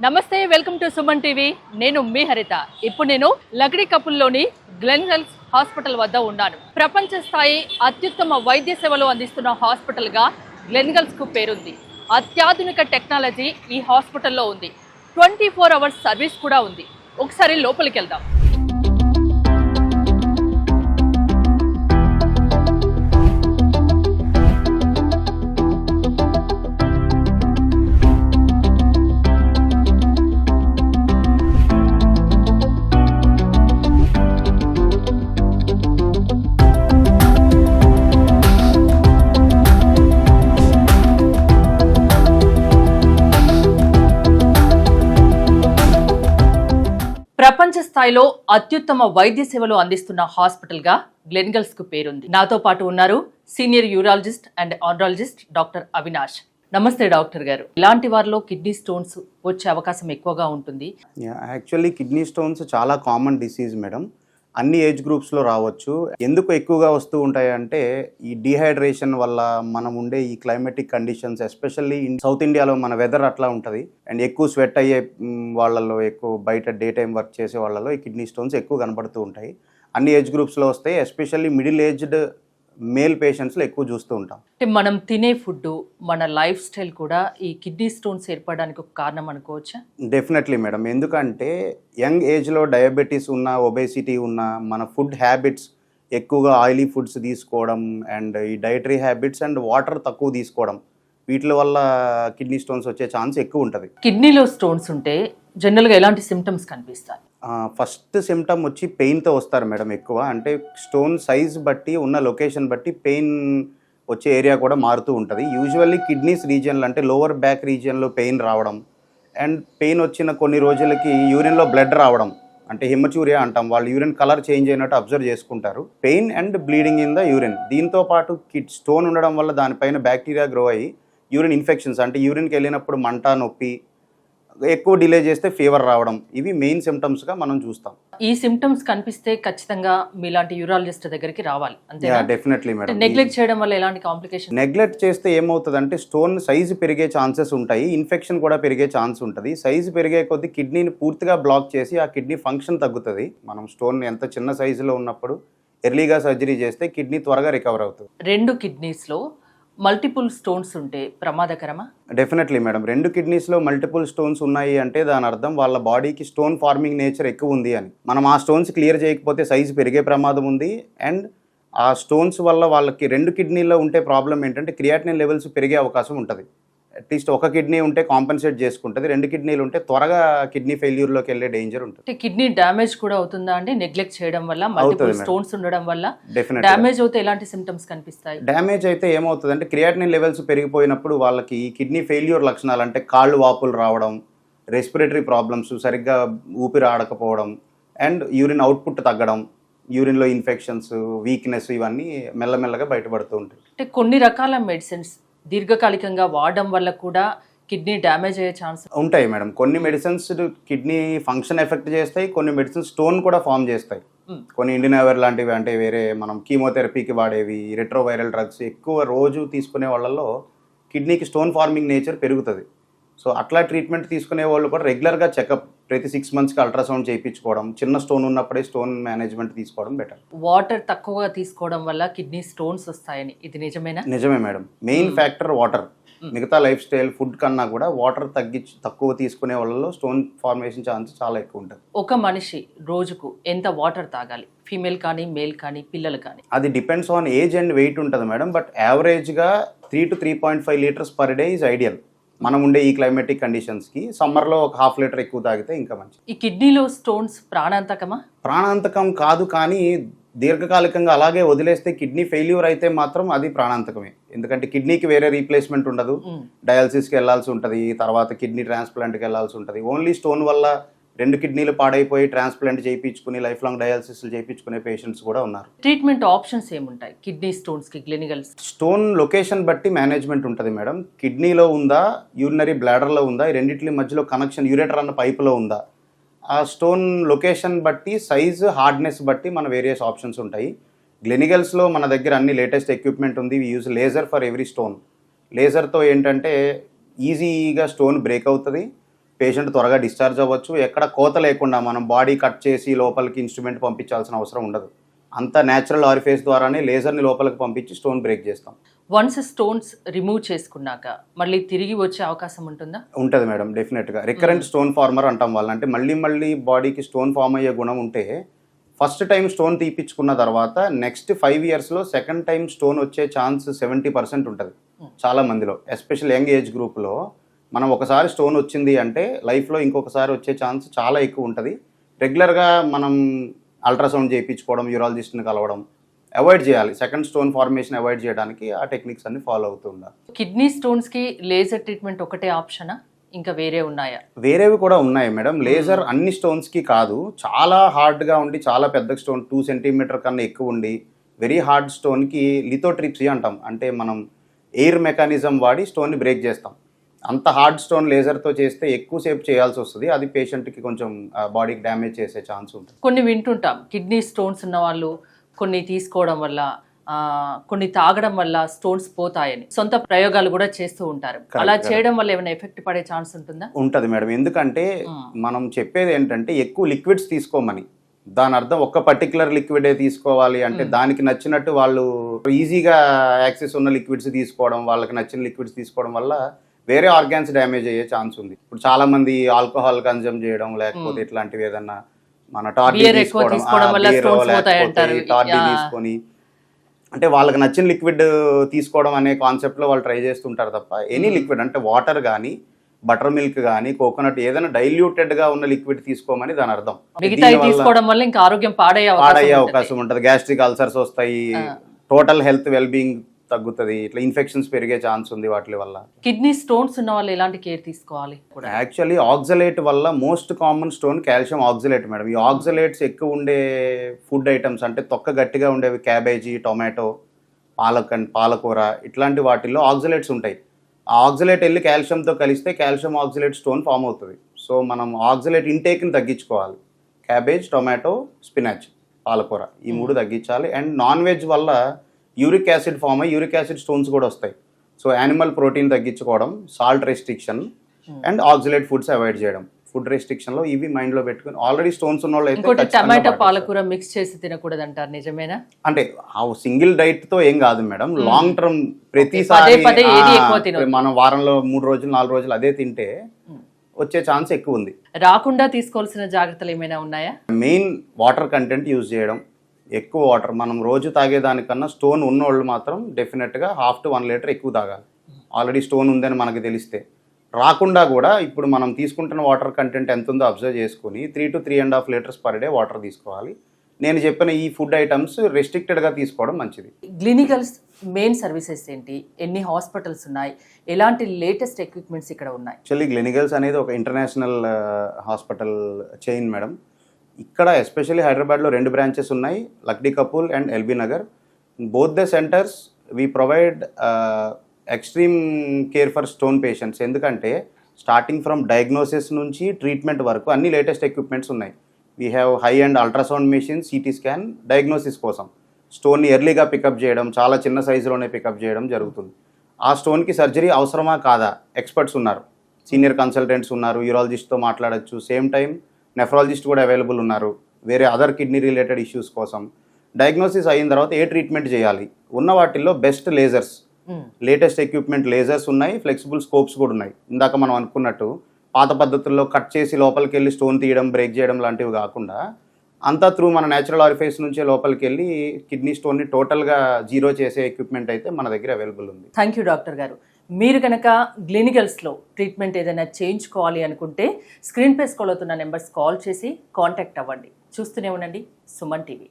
నమస్తే, welcome to Suman TV. నేను మీ హరిత. ఇప్పుడు నేను లగడి కపుల్లోని గ్లెన్ హెల్త్ హాస్పిటల్ వద్ద ఉన్నాను. ప్రపంచ స్థాయి అత్యుత్తమ వైద్య సేవలు అందిస్తున్న హాస్పిటల్గా గ్లెన్ హెల్త్ కు పేరుంది. అత్యాధునిక టెక్నాలజీ ఈ హాస్పిటల్లో ఉంది. 24 అవర్స్ సర్వీస్ కూడా ఉంది. ఒకసారి లోపలికి వెళ్దాం. ప్రపంచ స్థాయిలో అత్యుత్తమ వైద్య సేవలు అందిస్తున్న హాస్పిటల్గా గ్లెన్ హెల్త్ కు పేరుంది. నాతో పాటు ఉన్నారు senior urologist and andrologist doctor Avinash. నమస్తే డాక్టర్ గారు. ఇలాంటి వారిలో కిడ్నీ స్టోన్స్ వచ్చే అవకాశం ఎక్కువగా ఉంటుంది. యాక్చువల్లీ కిడ్నీ స్టోన్స్ చాలా కామన్ డిసీజ్ మేడం. అన్ని ఏజ్ గ్రూప్స్లో రావచ్చు. ఎందుకు ఎక్కువగా వస్తూ ఉంటాయంటే ఈ డీహైడ్రేషన్ వల్ల, మనం ఉండే ఈ క్లైమేటిక్ కండిషన్స్, ఎస్పెషల్లీ సౌత్ ఇండియాలో మన వెదర్ అట్లా ఉంటుంది అండ్ ఎక్కువ స్వెట్ అయ్యే వాళ్ళలో, ఎక్కువ బయట డే టైం వర్క్ చేసే వాళ్ళలో ఈ కిడ్నీ స్టోన్స్ ఎక్కువ కనబడుతూ ఉంటాయి. అన్ని ఏజ్ గ్రూప్స్లో వస్తాయి. ఎస్పెషల్లీ మిడిల్ ఏజ్డ్ మేల్ పేషెంట్స్లో ఎక్కువ చూస్తూ ఉంటాం. అంటే మనం తినే ఫుడ్, మన లైఫ్ స్టైల్ కూడా ఈ కిడ్నీ స్టోన్స్ ఏర్పడడానికి ఒక కారణం అనుకోవచ్చా? Definitely madam. ఎందుకంటే యంగ్ ఏజ్లో డయాబెటీస్ ఉన్న, ఒబేసిటీ ఉన్న, మన ఫుడ్ హ్యాబిట్స్ ఎక్కువగా ఆయిలీ ఫుడ్స్ తీసుకోవడం అండ్ ఈ డైటరీ హ్యాబిట్స్ అండ్ వాటర్ తక్కువ తీసుకోవడం, వీటి వల్ల కిడ్నీ స్టోన్స్ వచ్చే ఛాన్స్ ఎక్కువ ఉంటుంది. కిడ్నీలో స్టోన్స్ ఉంటే జనరల్గా ఎలాంటి సిమ్టమ్స్ కనిపిస్తాయి? ఫస్ట్ సిమ్టమ్ వచ్చి పెయిన్తో వస్తారు మేడం. ఎక్కువ అంటే స్టోన్ సైజ్ బట్టి, ఉన్న లొకేషన్ బట్టి పెయిన్ వచ్చే ఏరియా కూడా మారుతూ ఉంటుంది. యూజువల్లీ కిడ్నీస్ రీజియన్లో అంటే లోవర్ బ్యాక్ రీజియన్లో పెయిన్ రావడం అండ్ పెయిన్ వచ్చిన కొన్ని రోజులకి యూరిన్లో బ్లడ్ రావడం, అంటే హెమచ్యూరియా అంటాం. వాళ్ళు యూరిన్ కలర్ చేంజ్ అయినట్టు అబ్జర్వ్ చేసుకుంటారు. Pain and bleeding in the urine. దీంతో పాటు స్టోన్ ఉండడం వల్ల దానిపైన బ్యాక్టీరియా గ్రో అయ్యి యూరిన్ ఇన్ఫెక్షన్స్, అంటే యూరిన్కి వెళ్ళినప్పుడు మంట, నొప్పి, ఎక్కువ డిలే చేస్తే ఫీవర్ రావడం, ఇవి మెయిన్ సిమ్టమ్స్గా మనం చూస్తాం. ఈ సిమ్టమ్స్ కనిపిస్తే ఖచ్చితంగా మీలాంటి యూరాలజిస్ట్ దగ్గరికి రావాలి. అంతే? Definitely madam. నెగ్లెక్ట్ చేయడం వల్ల ఎలాంటి కాంప్లికేషన్? నెగ్లెక్ట్ చేస్తే ఏమవుతుందంటే స్టోన్ సైజు పెరిగే ఛాన్సెస్ ఉంటాయి, ఇన్ఫెక్షన్ కూడా పెరిగే ఛాన్స్ ఉంటుంది. సైజు పెరిగే కొద్దీ కిడ్నీని పూర్తిగా బ్లాక్ చేసి ఆ కిడ్నీ ఫంక్షన్ తగ్గుతుంది. మనం స్టోన్ ఎంత చిన్న సైజులో ఉన్నప్పుడు ఎర్లీగా సర్జరీ చేస్తే కిడ్నీ త్వరగా రికవర్ అవుతుంది. 2 కిడ్నీస్లో మల్టిపుల్ స్టోన్స్ ఉంటే ప్రమాదకరమా? Definitely madam. 2 కిడ్నీస్లో మల్టిపుల్ స్టోన్స్ ఉన్నాయి అంటే దాని అర్థం వాళ్ళ బాడీకి స్టోన్ ఫార్మింగ్ నేచర్ ఎక్కువ ఉంది అని. మనం ఆ స్టోన్స్ క్లియర్ చేయకపోతే సైజు పెరిగే ప్రమాదం ఉంది. అండ్ ఆ స్టోన్స్ వల్ల వాళ్ళకి 2 కిడ్నీలో ఉంటే ప్రాబ్లం ఏంటంటే క్రియాటినిన్ లెవెల్స్ పెరిగే అవకాశం ఉంటుంది. అట్లీస్ట్ ఒక కిడ్నీ ఉంటే కాంపెన్సేట్ చేసుకుంటుంది, 2 కిడ్నీలు ఉంటే త్వరగా కిడ్నీ ఫెయిల్యూర్లోకి వెళ్ళే డేంజర్ ఉంటుంది. కిడ్నీ డ్యామేజ్ కూడా అవుతుందా అండి? నెగ్లెక్ట్ చేయడం వల్ల, మల్టిపుల్ స్టోన్స్ ఉండడం వల్ల డెఫినెట్ డ్యామేజ్ అవుతే ఎలాంటి సిమ్టమ్స్ కనిపిస్తాయి? డ్యామేజ్ అయితే ఏమవుతుందంటే క్రియాటినిన్ లెవెల్స్ పెరిగిపోయినప్పుడు వాళ్ళకి ఈ కిడ్నీ ఫెయిల్యూర్ లక్షణాలు, అంటే కాళ్ళు వాపులు రావడం, రెస్పిరేటరీ ప్రాబ్లమ్స్, సరిగ్గా ఊపిరి ఆడకపోవడం అండ్ యూరిన్ అవుట్పుట్ తగ్గడం, యూరిన్లో ఇన్ఫెక్షన్స్, వీక్నెస్, ఇవన్నీ మెల్లమెల్లగా బయటపడుతూ ఉంటాయి. అంటే కొన్ని రకాల మెడిసిన్స్ దీర్ఘకాలికంగా వాడడం వల్ల కూడా కిడ్నీ డ్యామేజ్ అయ్యే ఛాన్స్ ఉంటాయి మేడం. కొన్ని మెడిసిన్స్ కిడ్నీ ఫంక్షన్ ఎఫెక్ట్ చేస్తాయి, కొన్ని మెడిసిన్స్ స్టోన్ కూడా ఫామ్ చేస్తాయి. కొన్ని ఇండినవర్ లాంటివి, అంటే వేరే మనం కీమోథెరపీకి వాడేవి, రెట్రోవైరల్ డ్రగ్స్ ఎక్కువ రోజు తీసుకునే వాళ్ళలో కిడ్నీకి స్టోన్ ఫార్మింగ్ నేచర్ పెరుగుతుంది. సో అట్లా ట్రీట్మెంట్ తీసుకునే వాళ్ళు కూడా రెగ్యులర్గా చెకప్, ప్రతి 6 monthsకి అల్ట్రాసౌండ్ చేయించుకోవడం, చిన్న స్టోన్ ఉన్నప్పుడే స్టోన్ మేనేజ్మెంట్ తీసుకోవడం బెటర్. వాటర్ తక్కువగా తీసుకోవడం వల్ల కిడ్నీ స్టోన్స్ వస్తాయని, ఇది నిజమేనా? నిజమే మేడం. Main factor water. మిగతా లైఫ్ స్టైల్, ఫుడ్ కన్నా కూడా వాటర్ తక్కువ తీసుకునే వాళ్ళలో స్టోన్ ఫార్మేషన్ ఛాన్స్ చాలా ఎక్కువ ఉంటుంది. ఒక మనిషి రోజుకు ఎంత వాటర్ తాగాలి? ఫీమేల్ కానీ, మేల్ కానీ, పిల్లలు కానీ? అది depends on age and weight ఉంటుంది మేడం. బట్ యావరేజ్గా 3 to 3.5 liters per day is ideal. మనం ఉండే ఈ క్లైమేటిక్ కండిషన్స్కి సమ్మర్లో ఒక 1/2 liter ఎక్కువ తాగితే ఇంకా మంచి. ఈ కిడ్నీలో స్టోన్స్ ప్రాణాంతకమా? ప్రాణాంతకం కాదు, కానీ దీర్ఘకాలికంగా అలాగే వదిలేస్తే కిడ్నీ ఫెయిల్యూర్ అయితే మాత్రం అది ప్రాణాంతకమే. ఎందుకంటే కిడ్నీకి వేరే రీప్లేస్మెంట్ ఉండదు, డయాలసిస్కి వెళ్ళాల్సి ఉంటుంది, తర్వాత కిడ్నీ ట్రాన్స్ప్లాంట్కి వెళ్ళాల్సి ఉంటుంది. ఓన్లీ స్టోన్ వల్ల 2 కిడ్నీలు పాడైపోయి ట్రాన్స్ప్లాంట్ చేయించుకుని లైఫ్ లాంగ్ డయాలసిస్లు చేయించుకునే పేషెంట్స్ కూడా ఉన్నారు. ట్రీట్మెంట్ ఆప్షన్స్ ఏముంటాయి కిడ్నీ స్టోన్స్కి? క్లినికల్ స్టోన్ లొకేషన్ బట్టి మేనేజ్మెంట్ ఉంటుంది మేడం. కిడ్నీలో ఉందా, యూరినరీ బ్లాడర్లో ఉందా, ఈ రెండింటి మధ్యలో కనెక్షన్ యూరేటర్ అన్న పైపులో ఉందా, ఆ స్టోన్ లొకేషన్ బట్టి, సైజు, హార్డ్నెస్ బట్టి మన వేరియస్ ఆప్షన్స్ ఉంటాయి. గ్లెనిగల్స్లో మన దగ్గర అన్ని లేటెస్ట్ ఎక్విప్మెంట్ ఉంది. We use laser for every stone. లేజర్తో ఏంటంటే ఈజీగా స్టోన్ బ్రేక్ అవుతుంది, పేషెంట్ త్వరగా డిశ్చార్జ్ అవ్వచ్చు. ఎక్కడ కోత లేకుండా మనం బాడీ కట్ చేసి లోపలికి ఇన్స్ట్రుమెంట్ పంపించాల్సిన అవసరం ఉండదు. అంత న్యాచురల్ ఆరిఫేస్ ద్వారానే లేజర్ని లోపలికి పంపించి స్టోన్ బ్రేక్ చేస్తాం. వన్స్ స్టోన్స్ రిమూవ్ చేసుకున్నాక మళ్ళీ తిరిగి వచ్చే అవకాశం ఉంటుందా? ఉంటుంది మేడం, డెఫినెట్గా. రికరెంట్ స్టోన్ ఫార్మర్ అంటాం వాళ్ళని. అంటే మళ్ళీ బాడీకి స్టోన్ ఫామ్ అయ్యే గుణం ఉంటే ఫస్ట్ టైం స్టోన్ తీపించుకున్న తర్వాత నెక్స్ట్ 5 yearsలో సెకండ్ టైం స్టోన్ వచ్చే ఛాన్స్ 70% ఉంటుంది చాలా మందిలో. ఎస్పెషల్ యంగ్ ఏజ్ గ్రూప్లో మనం ఒకసారి స్టోన్ వచ్చింది అంటే లైఫ్లో ఇంకొకసారి వచ్చే ఛాన్స్ చాలా ఎక్కువ ఉంటుంది. రెగ్యులర్గా మనం అల్ట్రాసౌండ్ చేయించుకోవడం, యూరాలజిస్ట్ని కలవడం అవాయిడ్ చేయాలి. సెకండ్ స్టోన్ ఫార్మేషన్ అవాయిడ్ చేయడానికి ఆ టెక్నిక్స్ అన్ని ఫాలో అవుతూ ఉండాలి. కిడ్నీ స్టోన్స్కి లేజర్ ట్రీట్మెంట్ ఒకటే ఆప్షనా, ఇంకా వేరే ఉన్నాయా? వేరేవి కూడా ఉన్నాయి మేడం. లేజర్ అన్ని స్టోన్స్కి కాదు. చాలా హార్డ్గా ఉండి చాలా పెద్ద స్టోన్ 2 centimeter కన్నా ఎక్కువ ఉండి వెరీ హార్డ్ స్టోన్కి లిథోట్రిప్సీ అంటాం. అంటే మనం ఎయిర్ మెకానిజం వాడి స్టోన్ని బ్రేక్ చేస్తాం. అంత హార్డ్ స్టోన్ లేజర్తో చేస్తే ఎక్కువసేపు చేయాల్సి వస్తుంది. అది పేషెంట్కి కొంచెం బాడీకి డ్యామేజ్ చేసే ఛాన్స్ ఉంటుంది. కొన్ని వింటుంటాం, కిడ్నీ స్టోన్స్ ఉన్న వాళ్ళు కొన్ని తీసుకోవడం వల్ల, కొన్ని తాగడం వల్ల స్టోన్స్ పోతాయని సొంత ప్రయోగాలు కూడా చేస్తూ ఉంటారు. అలా చేయడం వల్ల ఏమైనా ఎఫెక్ట్ పడే ఛాన్స్ ఉంటుందా? ఉంటుంది మేడం. ఎందుకంటే మనం చెప్పేది ఏంటంటే ఎక్కువ లిక్విడ్స్ తీసుకోమని. దాని అర్థం ఒక్క పర్టికులర్ లిక్విడే తీసుకోవాలి అంటే దానికి నచ్చినట్టు వాళ్ళు ఈజీగా యాక్సెస్ ఉన్న లిక్విడ్స్ తీసుకోవడం, వాళ్ళకి నచ్చిన లిక్విడ్స్ తీసుకోవడం వల్ల వేరే ఆర్గాన్స్ డ్యామేజ్ అయ్యే ఛాన్స్ ఉంది. ఇప్పుడు చాలా మంది ఆల్కహాల్ కన్జ్యూమ్ చేయడం, లేకపోతే ఇట్లాంటివి ఏదన్నా మన టార్డీ తీసుకోవడం, టార్డీ తీసుకొని అంటే వాళ్ళకి నచ్చిన లిక్విడ్ తీసుకోవడం అనే కాన్సెప్ట్లో వాళ్ళు ట్రై చేస్తుంటారు తప్ప ఎనీ లిక్విడ్ అంటే వాటర్ కానీ, బటర్ మిల్క్ కానీ, కోకోనట్ ఏదైనా డైల్యూటెడ్గా ఉన్న లిక్విడ్ తీసుకోమని దాని అర్థం. తీసుకోవడం వల్ల ఇంకా ఆరోగ్యం పాడయ్యే అవకాశం ఉంటుంది. గ్యాస్ట్రిక్ అల్సర్స్ వస్తాయి, టోటల్ హెల్త్ వెల్బీయింగ్ తగ్గుతుంది, ఇట్లా ఇన్ఫెక్షన్స్ పెరిగే ఛాన్స్ ఉంది వాటి వల్ల. కిడ్నీ స్టోన్స్ ఉన్న వాళ్ళు ఎలాంటి కేర్ తీసుకోవాలి? యాక్చువల్లీ ఆక్సలేట్ వల్ల most common stone calcium oxalate madam. ఈ ఆక్సలేట్స్ ఎక్కువ ఉండే ఫుడ్ ఐటమ్స్ అంటే తొక్క గట్టిగా ఉండేవి క్యాబేజీ, టొమాటో, పాలకూర ఇట్లాంటి వాటిల్లో ఆక్సలేట్స్ ఉంటాయి. ఆ ఆక్సలేట్ వెళ్ళి కాల్షియంతో కలిస్తే కాల్షియం ఆక్సలేట్ స్టోన్ ఫామ్ అవుతుంది. సో మనం ఆక్సలేట్ ఇంటేక్ని తగ్గించుకోవాలి. క్యాబేజ్, టొమాటో, స్పినాచ్, పాలకూర ఈ 3 తగ్గించాలి. అండ్ నాన్ వెజ్ వల్ల యూరిక్ యాసిడ్ ఫామ్ అయ్యి యూరిక్ యాసిడ్ స్టోన్స్ కూడా వస్తాయి. సో యానిమల్ ప్రోటీన్ తగ్గించుకోవడం, salt restriction and oxalate foods avoid చేయడం. ఫుడ్ రెస్ట్రిక్షన్లో ఇవి మైండ్లో పెట్టుకుని ఆల్రెడీ స్టోన్స్ ఉన్న వాళ్ళు టమాటో, పాలకూర మిక్స్ చేసి తినకూడదు అంటారు, నిజమేనా? అంటే ఆ సింగిల్ డైట్తో ఏం కాదు మేడం. లాంగ్ టర్మ్ ప్రతిసారి మనం వారంలో 3 రోజులు 4 రోజులు అదే తింటే వచ్చే ఛాన్స్ ఎక్కువ ఉంది. రాకుండా తీసుకోవాల్సిన జాగ్రత్తలు ఏమైనా ఉన్నాయా? మెయిన్ వాటర్ కంటెంట్ యూజ్ చేయడం. ఎక్కువ వాటర్ మనం రోజు తాగేదానికన్నా స్టోన్ ఉన్నోళ్ళు మాత్రం డెఫినెట్గా 1/2 to 1 liter ఎక్కువ తాగాలి. ఆల్రెడీ స్టోన్ ఉందని మనకు తెలిస్తే. రాకుండా కూడా ఇప్పుడు మనం తీసుకుంటున్న వాటర్ కంటెంట్ ఎంత ఉందో అబ్జర్వ్ చేసుకుని 3 to 3.5 liters per day water తీసుకోవాలి. నేను చెప్పిన ఈ ఫుడ్ ఐటమ్స్ రెస్ట్రిక్టెడ్గా తీసుకోవడం మంచిది. గ్లినికల్స్ మెయిన్ సర్వీసెస్ ఏంటి? ఎన్ని హాస్పిటల్స్ ఉన్నాయి? ఎలాంటి లేటెస్ట్ ఎక్విప్మెంట్స్ ఇక్కడ ఉన్నాయి? యాక్చువల్లీ గ్లినికల్స్ అనేది ఒక ఇంటర్నేషనల్ హాస్పిటల్ చైన్ మేడం. ఇక్కడ ఎస్పెషల్లీ హైదరాబాద్లో 2 branches ఉన్నాయి, Lakdi కపూల్ and LB Nagar. Both the centres we provide extreme care for stone patients. ఎందుకంటే స్టార్టింగ్ ఫ్రమ్ డయాగ్నోసిస్ నుంచి ట్రీట్మెంట్ వరకు అన్ని లేటెస్ట్ ఎక్విప్మెంట్స్ ఉన్నాయి. We have high and ultrasound machine, CT scan diagnosis కోసం. స్టోన్ని ఎర్లీగా పికప్ చేయడం, చాలా చిన్న సైజులోనే పికప్ చేయడం జరుగుతుంది. ఆ స్టోన్కి సర్జరీ అవసరమా కాదా ఎక్స్పర్ట్స్ ఉన్నారు, సీనియర్ కన్సల్టెంట్స్ ఉన్నారు, యూరాలజిస్ట్తో మాట్లాడచ్చు. సేమ్ టైం నెఫ్రాలజిస్ట్ కూడా అవైలబుల్ ఉన్నారు వేరే అదర్ కిడ్నీ రిలేటెడ్ ఇష్యూస్ కోసం. డయాగ్నోసిస్ అయిన తర్వాత ఏ ట్రీట్మెంట్ చేయాలి, ఉన్న వాటిల్లో best lasers, latest equipment lasers ఉన్నాయి, ఫ్లెక్సిబుల్ స్కోప్స్ కూడా ఉన్నాయి. ఇందాక మనం అనుకున్నట్టు పాత పద్ధతుల్లో కట్ చేసి లోపలికి వెళ్ళి స్టోన్ తీయడం, బ్రేక్ చేయడం లాంటివి కాకుండా అంతా త్రూ మన న్యాచురల్ ఆరిఫేస్ నుంచే లోపలికి వెళ్ళి కిడ్నీ స్టోన్ని టోటల్గా జీరో చేసే ఎక్విప్మెంట్ అయితే మన దగ్గర అవైలబుల్ ఉంది. థ్యాంక్ యూ డాక్టర్ గారు. మీరు కనుక గ్లినికల్స్లో ట్రీట్మెంట్ ఏదైనా చేయించుకోవాలి అనుకుంటే స్క్రీన్ పై స్క్రోల్ అవుతున్న నెంబర్స్ కాల్ చేసి కాంటాక్ట్ అవ్వండి. చూస్తూనే ఉండండి సుమన్ టీవీ.